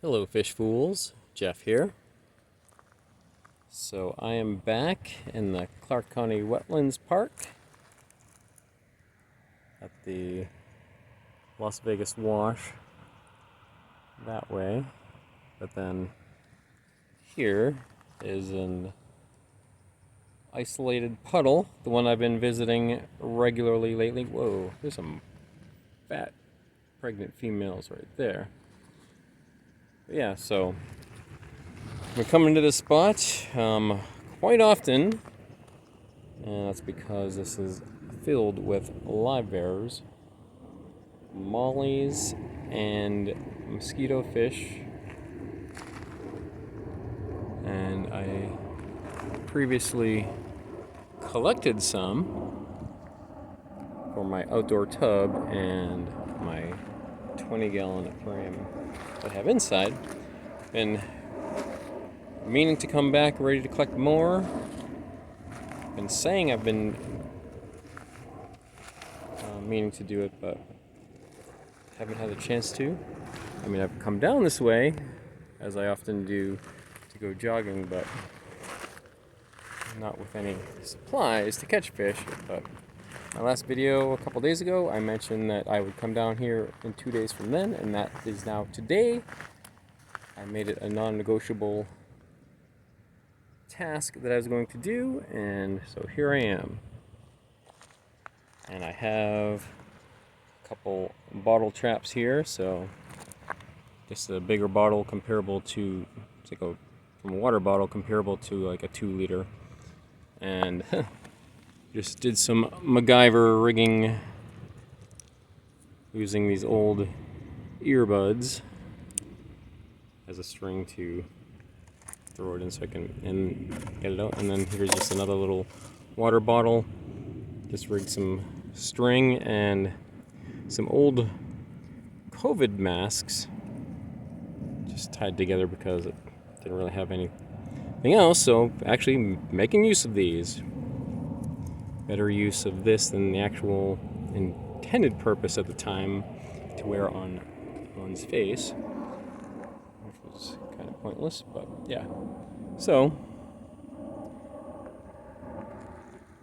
Hello fish fools, Jeff here. So I am back in the Clark County Wetlands Park at the Las Vegas Wash that way. But then here is an isolated puddle, the one I've been visiting regularly lately. Whoa, there's some fat pregnant females right there. But yeah, so we're coming to this spot quite often, and that's because this is filled with livebearers, mollies, and mosquitofish. And I previously collected some for my outdoor tub and my 20-gallon aquarium that I have inside. And meaning to come back, ready to collect more. Been saying I've been meaning to do it, but haven't had the chance to. I mean, I've come down this way, as I often do, to go jogging, but not with any supplies to catch fish. But my last video a couple days ago, I mentioned that I would come down here in 2 days from then, and that is now today. I made it a non-negotiable task that I was going to do, and so here I am. And I have a couple bottle traps here, so just a bigger bottle comparable to, it's like from a water bottle comparable to like a 2-liter. And just did some MacGyver rigging using these old earbuds as a string to throw it in so I can get it out. And then here's just another little water bottle. Just rigged some string and some old COVID masks just tied together because it didn't really have anything else. So actually making use of these. Better use of this than the actual intended purpose at the time to wear on one's face, which was kind of pointless, but yeah. So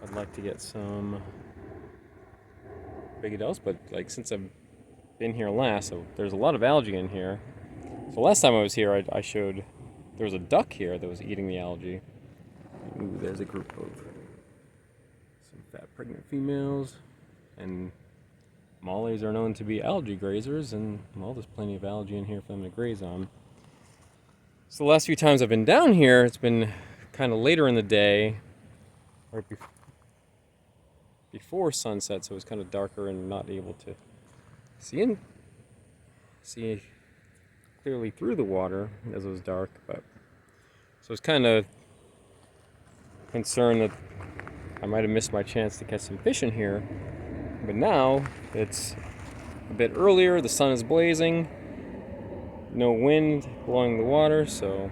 I'd like to get some big adults, but like since I've been here last, so there's a lot of algae in here. So last time I was here, I showed there was a duck here that was eating the algae. Ooh, there's a group of some fat pregnant females, and mollies are known to be algae grazers, and well, there's plenty of algae in here for them to graze on. So the last few times I've been down here, it's been kind of later in the day, right before sunset, so it's kind of darker and not able to see clearly through the water as it was dark. But so I was kind of concerned that I might have missed my chance to catch some fish in here. But now it's a bit earlier, the sun is blazing, no wind blowing the water, so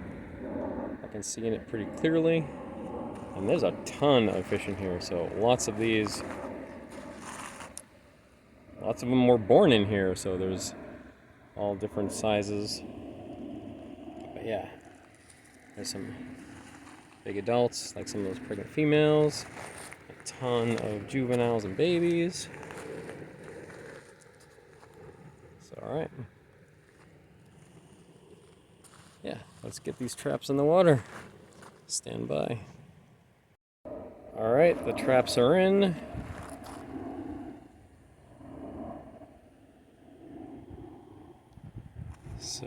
I can see in it pretty clearly. And there's a ton of fish in here, so lots of these. Lots of them were born in here, so there's all different sizes. But yeah, there's some big adults, like some of those pregnant females. A ton of juveniles and babies. So, alright. Yeah, let's get these traps in the water. Stand by. Alright, the traps are in. So,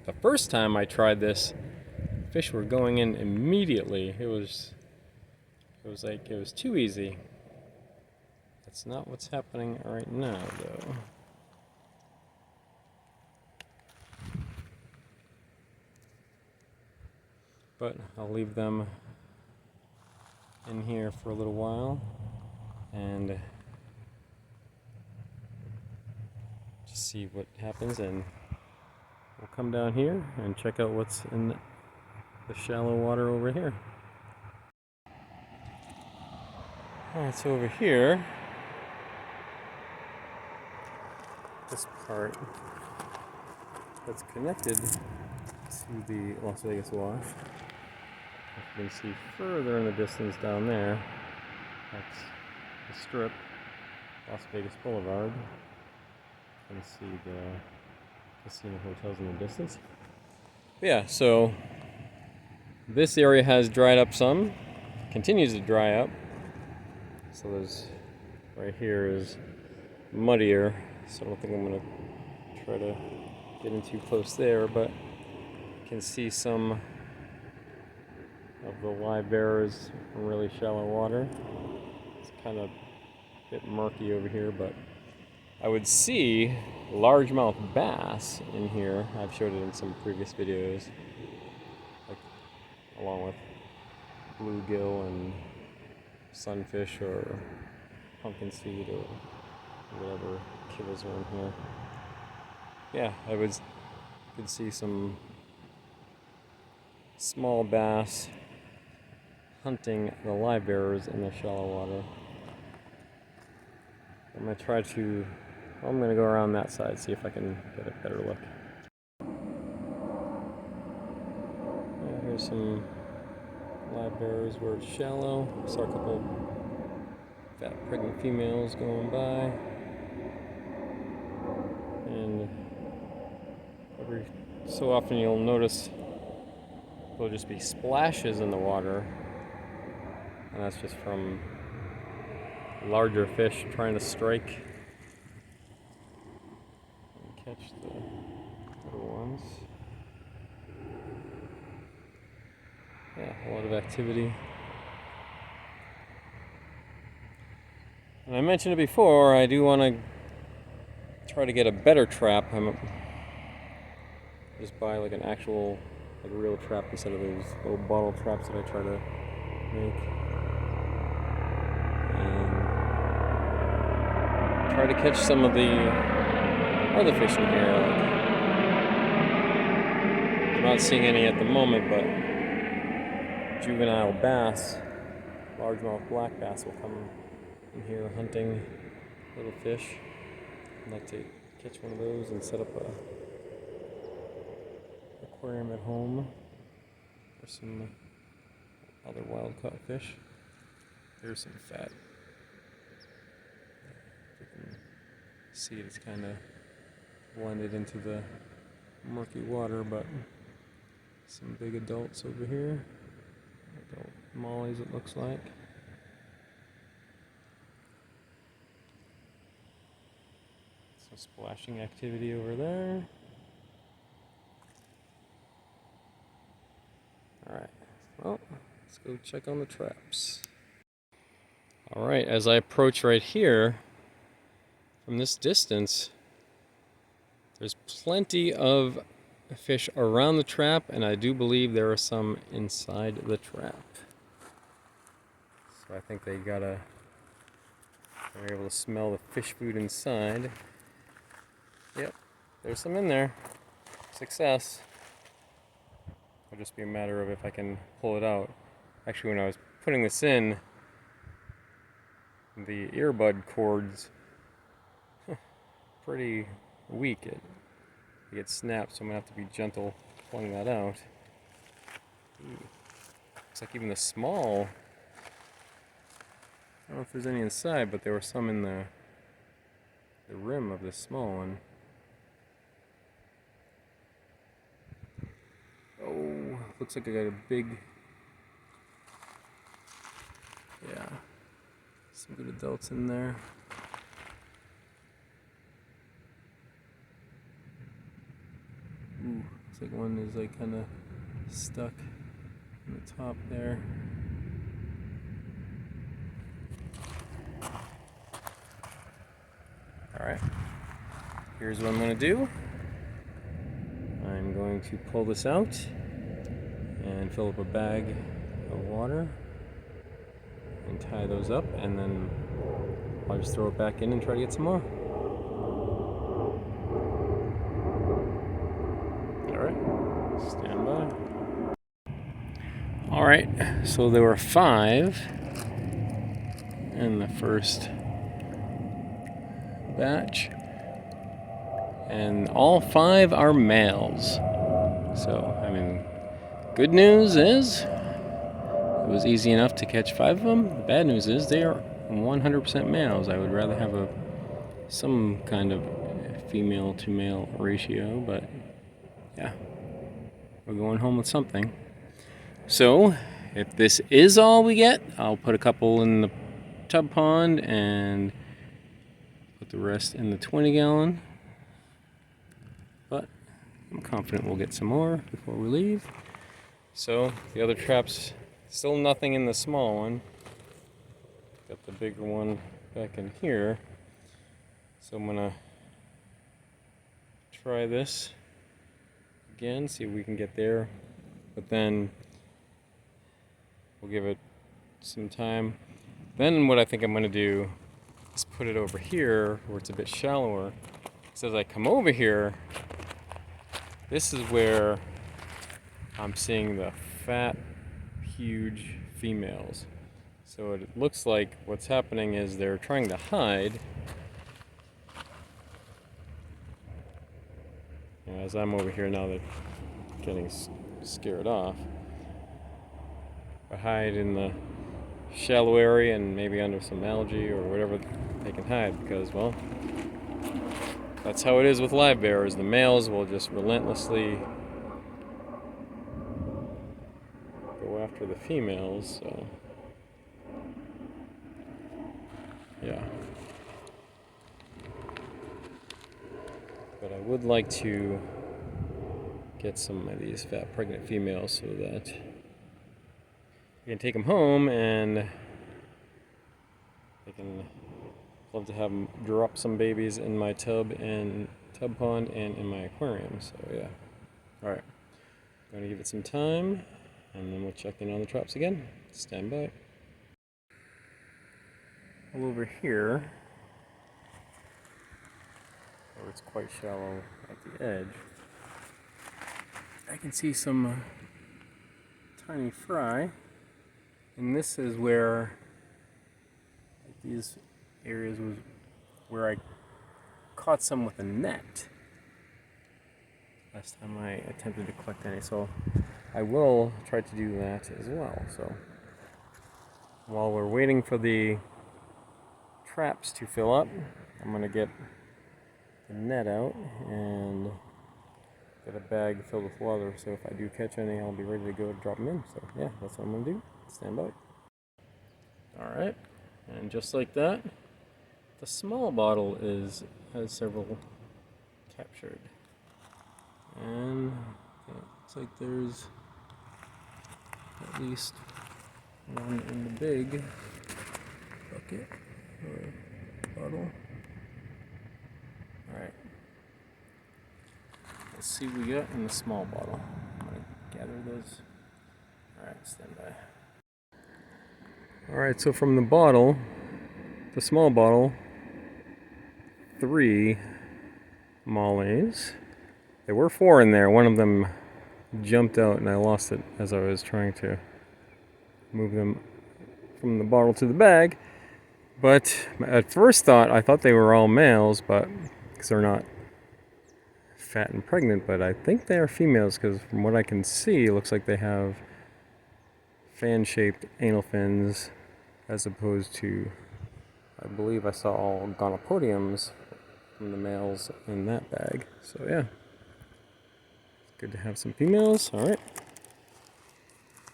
the first time I tried this, fish were going in immediately. It was too easy. That's not what's happening right now, though. But I'll leave them in here for a little while and just see what happens, and we'll come down here and check out what's in the shallow water over here. Alright, so over here this part that's connected to the Las Vegas Wash. You can see further in the distance down there, that's the strip, Las Vegas Boulevard. You can see the casino hotels in the distance. But yeah, so this area has dried up some, continues to dry up. So there's, right here is muddier, so I don't think I'm going to try to get in too close there, but you can see some of the livebearers in really shallow water. It's kind of a bit murky over here, but I would see largemouth bass in here. I've showed it in some previous videos, like along with bluegill and sunfish or pumpkin seed or whatever killers are in here. Yeah, I could see some small bass hunting the livebearers in the shallow water. I'm going to go around that side, see if I can get a better look. Here's some livebearers where it's shallow. Saw a couple fat pregnant females going by. And every so often you'll notice there'll just be splashes in the water. And that's just from larger fish trying to strike and catch the little ones. Yeah, a lot of activity. And I mentioned it before, I do want to try to get a better trap. Just buy like an actual, like a real trap instead of those little bottle traps that I try to make. And try to catch some of the other fish in here. I'm not seeing any at the moment, but juvenile bass, largemouth black bass will come in here hunting little fish. I'd like to catch one of those and set up a aquarium at home for some other wild caught fish. There's some fat. You can see it's kind of blended into the murky water, but some big adults over here. Adult mollies, it looks like. Some splashing activity over there. Alright, well, let's go check on the traps. Alright, as I approach right here, from this distance, there's plenty of fish around the trap, and I do believe there are some inside the trap. So I think they're able to smell the fish food inside. Yep, there's some in there. Success. It'll just be a matter of if I can pull it out. Actually, when I was putting this in, the earbud cords pretty weak. It gets snapped, so I'm gonna have to be gentle pulling that out. Ooh. Looks like even the small, I don't know if there's any inside, but there were some in the rim of this small one. Oh, looks like I got a big, yeah, some good adults in there. Ooh, looks like one is like kind of stuck in the top there. Alright, here's what I'm going to do. I'm going to pull this out and fill up a bag of water and tie those up, and then I'll just throw it back in and try to get some more. Alright, stand by. Alright, so there were 5 in the first batch. and all 5 are males. So, I mean, good news is it was easy enough to catch 5 of them. The bad news is they are 100% males. I would rather have some kind of female to male ratio, but yeah, we're going home with something. So, if this is all we get, I'll put a couple in the tub pond and put the rest in the 20-gallon. But I'm confident we'll get some more before we leave. So, the other traps, still nothing in the small one. Got the bigger one back in here. So I'm gonna try this again, see if we can get there. But then we'll give it some time. Then what I think I'm gonna do is put it over here where it's a bit shallower. So as I come over here, this is where I'm seeing the fat, huge females. So it looks like what's happening is they're trying to hide. As I'm over here now, they're getting scared off. They hide in the shallow area and maybe under some algae or whatever they can hide because, well, that's how it is with live bearers. The males will just relentlessly go after the females, so yeah. But I would like to get some of these fat pregnant females so that we can take them home and I can love to have them drop some babies in my tub pond and in my aquarium. So yeah. Alright. I'm gonna give it some time and then we'll check in on the traps again. Stand by. Well, over here, where it's quite shallow at the edge, I can see some tiny fry, and this is where these areas was where I caught some with a net last time I attempted to collect any, so I will try to do that as well. So while we're waiting for the traps to fill up, I'm going to get the net out and get a bag filled with water, so if I do catch any, I'll be ready to go drop them in. So yeah, that's what I'm going to do. Stand by. Alright, and just like that, the small bottle has several captured. And it looks like there's at least one in the big bucket or bottle. Alright. Let's see what we got in the small bottle. I'm going to gather those. Alright, stand by. Alright, so from the bottle, the small bottle, 3 mollies. There were 4 in there. One of them jumped out and I lost it as I was trying to move them from the bottle to the bag. But at first I thought they were all males, but because they're not fat and pregnant, but I think they are females because from what I can see, it looks like they have fan-shaped anal fins as opposed to, I believe I saw all gonopodiums from the males in that bag. So yeah, it's good to have some females. Alright,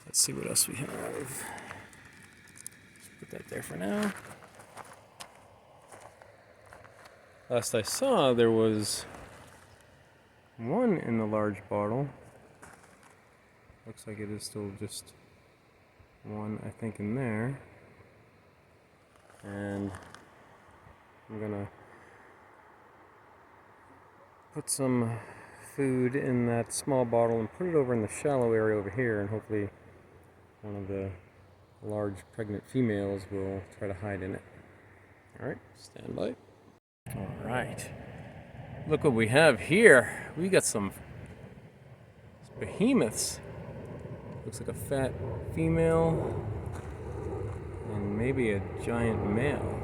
let's see what else we have. Let's put that there for now. Last I saw, there was 1 in the large bottle. Looks like it is still just 1, I think, in there. And I'm gonna put some food in that small bottle and put it over in the shallow area over here, and hopefully one of the large pregnant females will try to hide in it. Alright, stand by. Alright, look what we have here. We got some behemoths. Looks like a fat female and maybe a giant male.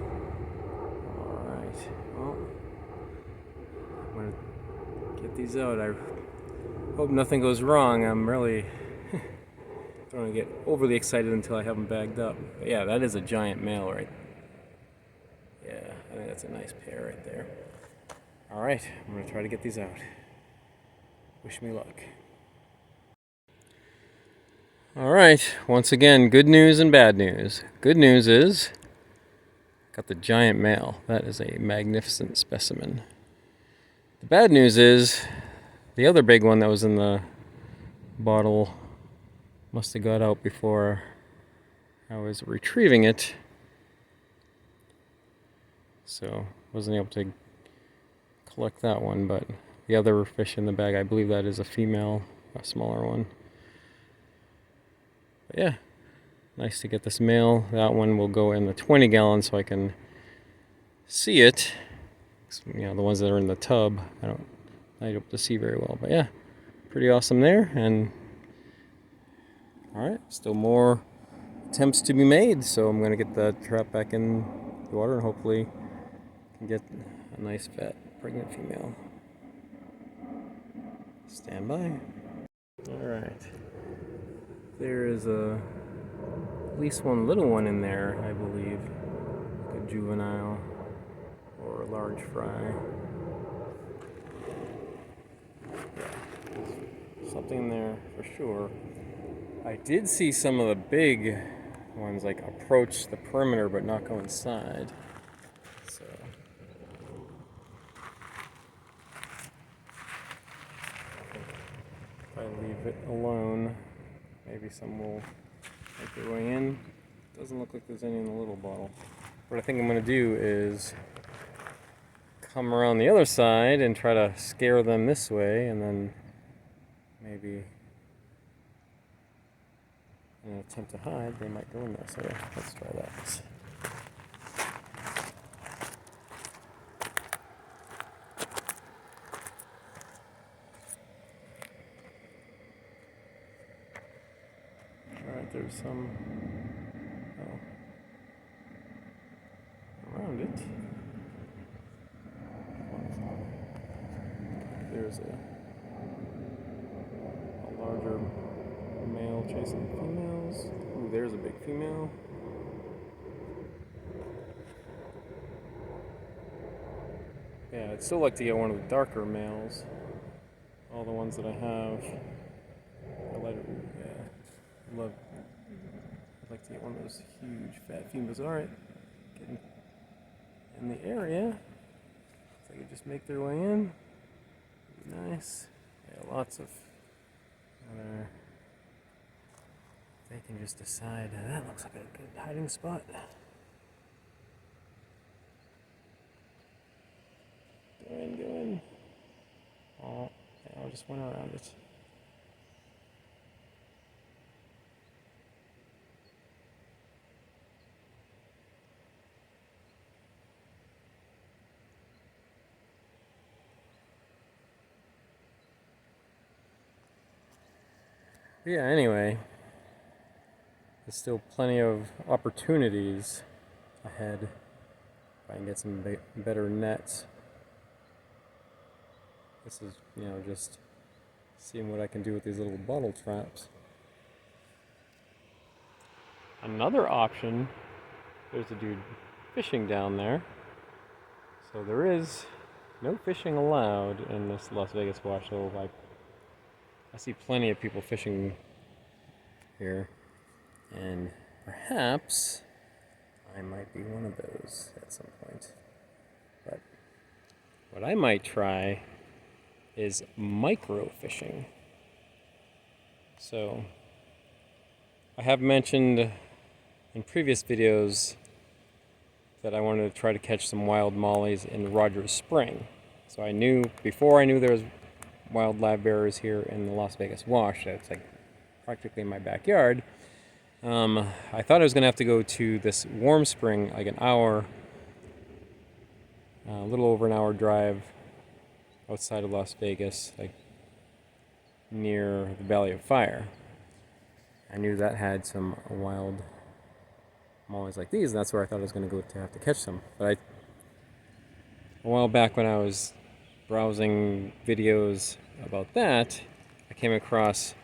Alright, well, I'm going to these out. I hope nothing goes wrong. I'm really don't want to get overly excited until I have them bagged up. But yeah, that is a giant male, right? Yeah, I think that's a nice pair right there. All right, I'm going to try to get these out. Wish me luck. All right, once again, good news and bad news. Good news is, got the giant male. That is a magnificent specimen. The bad news is, the other big one that was in the bottle must have got out before I was retrieving it. So, wasn't able to collect that one, but the other fish in the bag, I believe that is a female, a smaller one. But yeah, nice to get this male. That one will go in the 20 gallon so I can see it. You know, the ones that are in the tub, I don't able to see very well. But yeah, pretty awesome there. And all right, still more attempts to be made. So I'm gonna get the trap back in the water and hopefully can get a nice fat pregnant female. Stand by. All right. There is at least one little one in there, I believe. Like a juvenile or a large fry. Yeah, something there for sure. I did see some of the big ones like approach the perimeter but not go inside. So if I leave it alone, maybe some will make their way in. Doesn't look like there's any in the little bottle. What I think I'm going to do is come around the other side and try to scare them this way, and then maybe in an attempt to hide, they might go in there. So yeah, let's try that. Alright, there's some around it. There's a larger male chasing females. Ooh, there's a big female. Yeah, I'd still like to get one of the darker males. All the ones that I have, I'd like to get one of those huge fat females. Alright, getting in the area. If they could just make their way in. Nice. Yeah, lots of other. They can just decide. That looks like a good hiding spot. Go in. Oh, yeah, I just went around it. Yeah, anyway, there's still plenty of opportunities ahead if I can get some better nets. This is, just seeing what I can do with these little bottle traps. Another option, there's a dude fishing down there. So there is no fishing allowed in this Las Vegas wash, so I see plenty of people fishing here, and perhaps I might be one of those at some point. But what I might try is micro fishing. So I have mentioned in previous videos that I wanted to try to catch some wild mollies in Rogers Spring. So before I knew there was wild livebearers here in the Las Vegas wash, that's like practically in my backyard. I thought I was going to have to go to this warm spring, like an hour, a little over an hour drive outside of Las Vegas, like near the Valley of Fire. I knew that had some wild mollies like these, and that's where I thought I was going to go to have to catch some. But a while back when I was browsing videos about that, I came across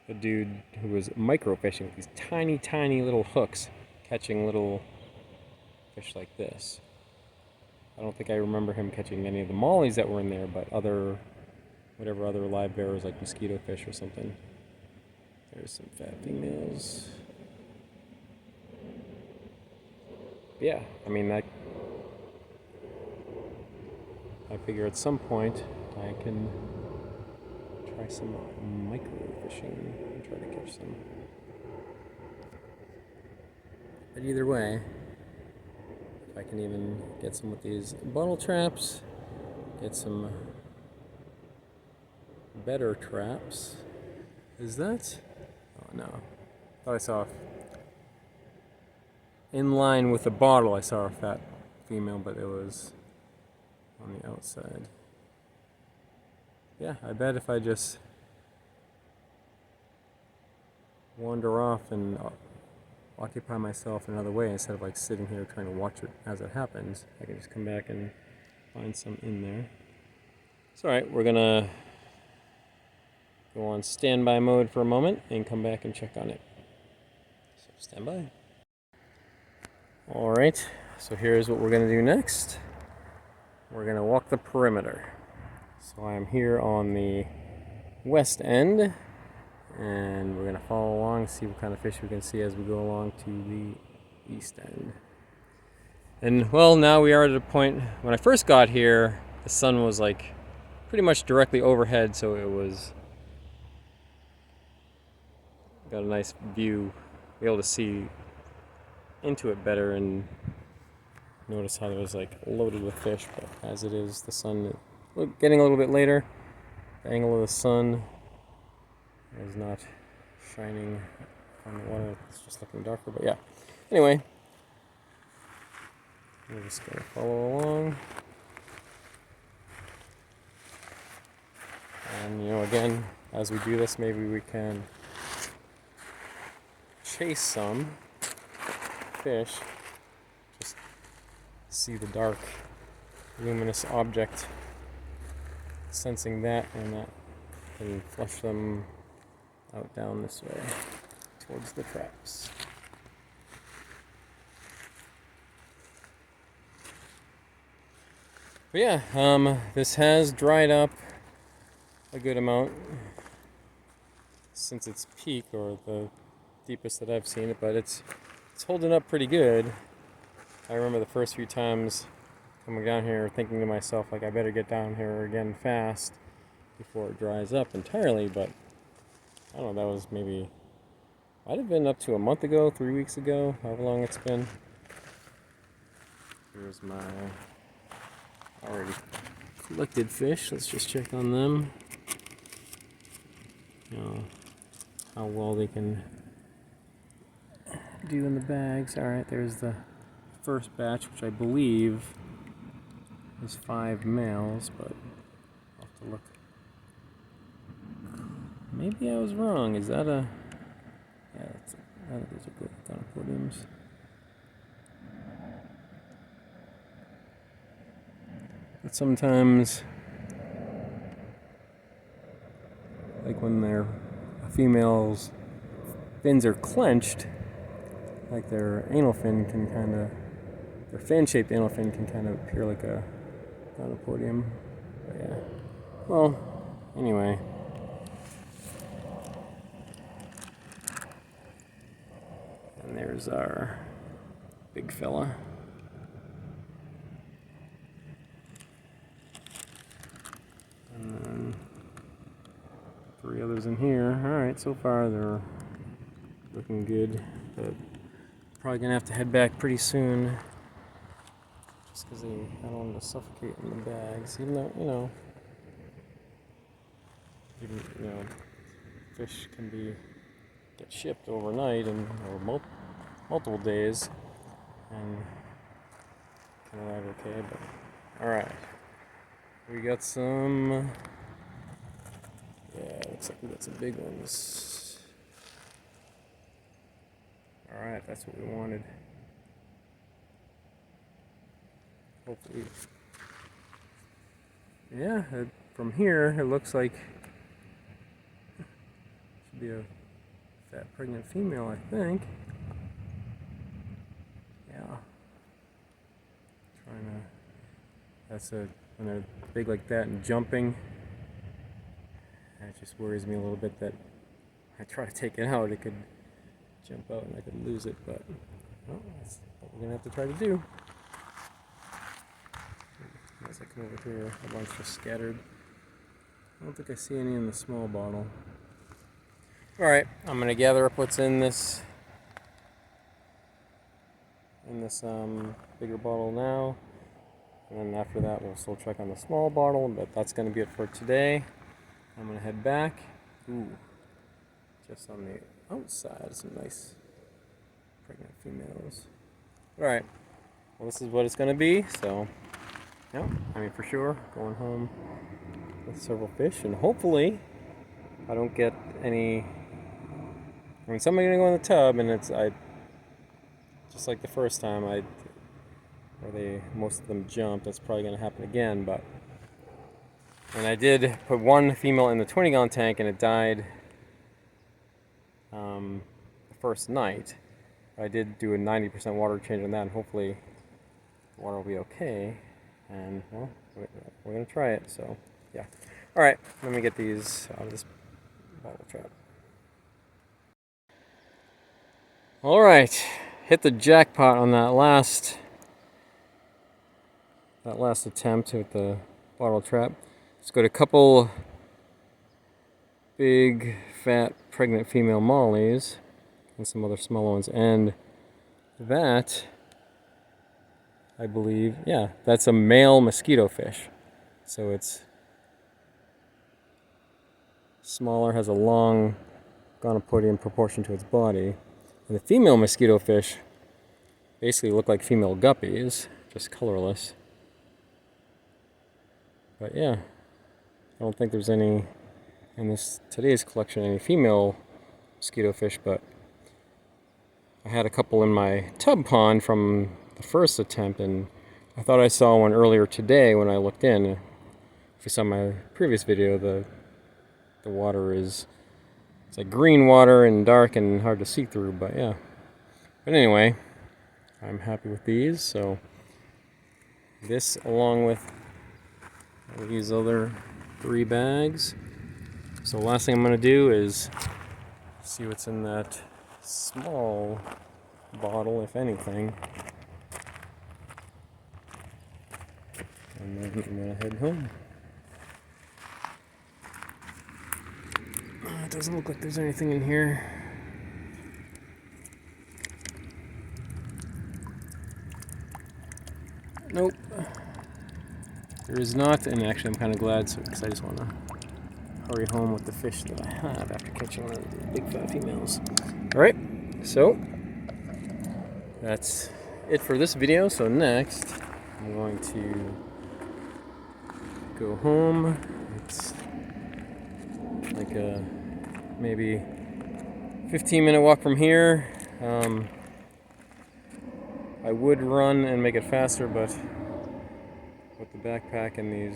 a dude who was microfishing with these tiny, tiny little hooks, catching little fish like this. I don't think I remember him catching any of the mollies that were in there, but whatever other live bearers like mosquitofish or something. There's some fat females. Yeah, I mean, I figure at some point I can try some microfishing and try to catch some. But either way, if I can even get some with these bottle traps, get some better traps. Is that? Oh no. Thought I saw in line with the bottle I saw a fat female, but it was on the outside. Yeah, I bet if I just wander off and occupy myself another way instead of like sitting here trying to watch it as it happens, I can just come back and find some in there. It's alright, we're gonna go on standby mode for a moment and come back and check on it. So stand by. Alright, so here's what we're gonna do next. We're gonna walk the perimeter. So I'm here on the west end, and we're gonna follow along, see what kind of fish we can see as we go along to the east end. And well, now we are at a point, when I first got here, the sun was like pretty much directly overhead, so it was got a nice view, be able to see into it better and notice how it was like loaded with fish. But as it is, the sun getting a little bit later, the angle of the sun is not shining on the water, it's just looking darker. But yeah, anyway, we're just gonna follow along. And you know, again, as we do this, maybe we can chase some fish, just see the dark luminous object, sensing that, and that can flush them out down this way towards the traps. But yeah, this has dried up a good amount since its peak, or the deepest that I've seen it, but it's holding up pretty good. I remember the first few times coming down here thinking to myself, like, I better get down here again fast before it dries up entirely, but I don't know, that was maybe, might have been up to a month ago, 3 weeks ago, however long it's been. Here's my already collected fish. Let's just check on them. You know, how well they can do in the bags. Alright, there's the first batch, which I believe is 5 males, but I'll have to look. Maybe I was wrong. Is that a... Yeah, those are good Aquariums. But sometimes, like when their females' fins are clenched, like their anal fin can kind of, their fan-shaped anal fin can kind of appear like a gonopodium. But yeah. Well, anyway. And there's our big fella. And then 3 others in here. Alright, so far they're looking good, but probably gonna have to head back pretty soon, just because I don't want them to suffocate in the bags. Even though, fish can get shipped overnight or multiple days, and can arrive okay. But all right, we got some. Yeah, looks like we got some big ones. Alright, that's what we wanted. yeah, from here it looks like should be a fat pregnant female, I think. Yeah. Trying to. That's when they're big like that and jumping. It just worries me a little bit that I try to take it out, it could jump out and I could lose it, but well, that's what we're gonna have to try to do. As I come over here, a bunch just scattered. I don't think I see any in the small bottle. Alright, I'm gonna gather up what's in this bigger bottle now. And then after that we'll still check on the small bottle, but that's gonna be it for today. I'm gonna head back. Ooh. Just on the outside, some nice pregnant females. Alright, well this is what it's gonna be, so yeah, I mean for sure, going home with several fish, and hopefully I don't get any. I mean, some are gonna go in the tub, and it's just like the first time where most of them jumped. That's probably gonna happen again, but and I did put one female in the 20-gallon tank, and it died the first night. I did do a 90% water change on that, and hopefully the water will be okay. And well, we're gonna try it. So yeah. All right, let me get these out of this bottle trap. All right, hit the jackpot on that last attempt with the bottle trap. Let's go to a couple big, fat, pregnant female mollies and some other small ones, and that, I believe, yeah, that's a male mosquitofish. So it's smaller, has a long gonopody in proportion to its body. And the female mosquitofish basically look like female guppies, just colorless. But yeah, I don't think there's any in today's collection, any female mosquitofish, but I had a couple in my tub pond from the first attempt, and I thought I saw one earlier today when I looked in. If you saw my previous video, the water it's like green water and dark and hard to see through, but yeah. But anyway, I'm happy with these, so this along with these other 3 bags. So the last thing I'm going to do is see what's in that small bottle, if anything. And then I'm going to head home. It doesn't look like there's anything in here. Nope. There is not, and actually I'm kind of glad, because I just want to hurry home with the fish that I have after catching one of the big fat females. Alright, so that's it for this video. So next, I'm going to go home. It's like a maybe 15-minute walk from here. I would run and make it faster, but with the backpack and the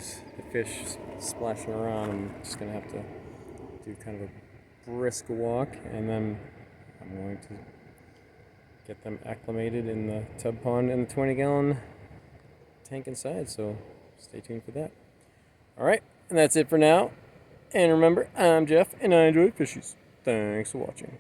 fish splashing around, I'm just gonna have to do kind of a brisk walk, and then I'm going to get them acclimated in the tub pond and the 20-gallon tank inside, so stay tuned for that. Alright, and that's it for now. And remember, I'm Jeff, and I enjoy fishies. Thanks for watching.